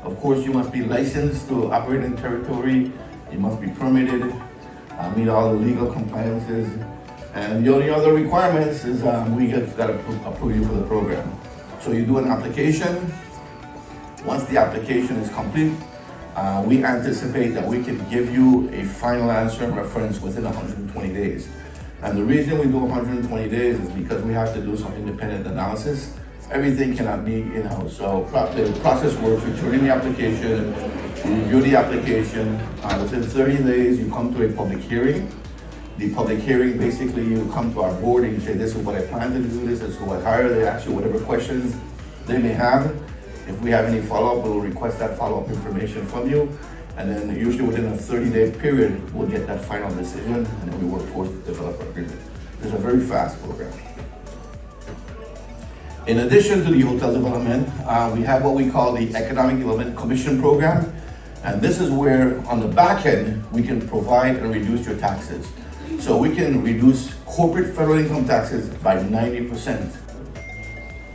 Of course, you must be licensed to operate in territory. You must be permitted, meet all the legal compliances. And the only other requirements is we got to approve you for the program. So you do an application. Once the application is complete, we anticipate that we can give you a final answer and reference within 120 days. And the reason we do 120 days is because we have to do some independent analysis. Everything cannot be in-house. So the process works, we turn in the application, we review the application. Within 30 days, you come to a public hearing. The public hearing, basically, you come to our board and you say, this is what I plan to do, this is who I hire. They ask you whatever questions they may have. If we have any follow-up, we'll request that follow-up information from you. And then usually within a 30-day period, we'll get that final decision, and then we work towards the developer agreement. It's a very fast program. In addition to the hotel development, we have what we call the Economic Development Commission Program. And this is where, on the back end, we can provide and reduce your taxes. So we can reduce corporate federal income taxes by 90%.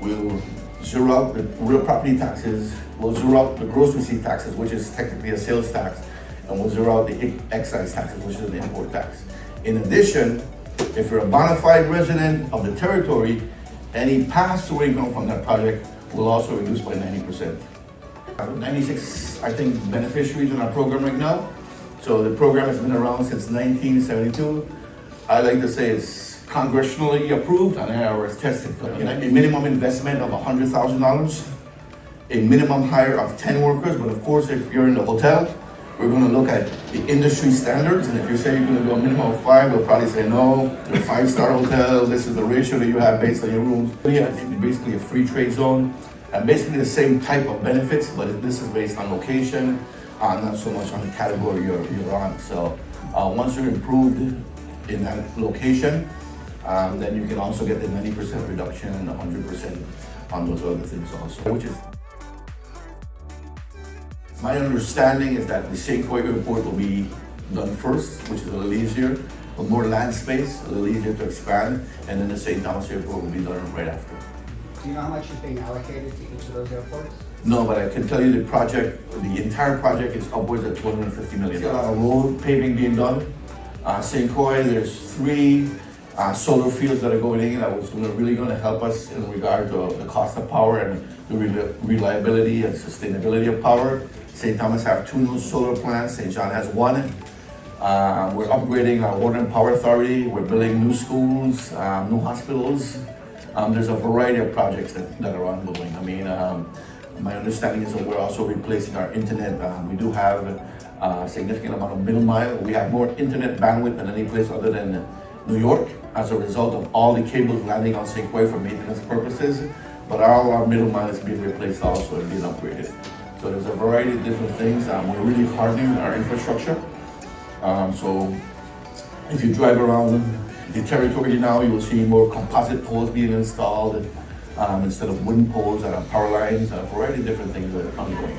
We'll zero out the real property taxes, we'll zero out the gross receipt taxes, which is technically a sales tax, and we'll zero out the excise taxes, which is the import tax. In addition, if you're a bona fide resident of the territory, any pass-through income from that project will also reduce by 90%. 96, I think, beneficiaries in our program right now. So the program has been around since 1972. I like to say it's congressionally approved and IRS tested. A minimum investment of $100,000, a minimum hire of 10 workers, but of course, if you're in the hotel, we're going to look at the industry standards, and if you say you're going to do a minimum of 5, we'll probably say no, you're a 5-star hotel, this is the ratio that you have based on your rooms. Yeah, it's basically a free trade zone, and basically the same type of benefits, but this is based on location, not so much on the category you're on. So once you're improved in that location, then you can also get the 90% reduction and 100% on those other things also, which is, my understanding is that the St. Croix Airport will be done first, which is a little easier, but more land space, a little easier to expand, and then the St. Thomas Airport will be done right after. Do you know how much is being allocated to each of those airports? No, but I can tell you the entire project is upwards of $250 million. There's a lot of road paving being done. St. Croix, there's 3 solar fields that are going in that was really going to help us in regard to the cost of power and the reliability and sustainability of power. St. Thomas have 2 new solar plants. St. John has 1. We're upgrading our water and power authority. We're building new schools, new hospitals. There's a variety of projects that are ongoing. I mean, my understanding is that we're also replacing our internet. We do have a significant amount of middle mile. We have more internet bandwidth than any place other than New York as a result of all the cables landing on St. Croix for maintenance purposes, but all our middle mile is being replaced also and being upgraded. So there's a variety of different things. We're really hardening our infrastructure. So if you drive around the territory now, you will see more composite poles being installed instead of wooden poles and power lines, a variety of different things that are ongoing.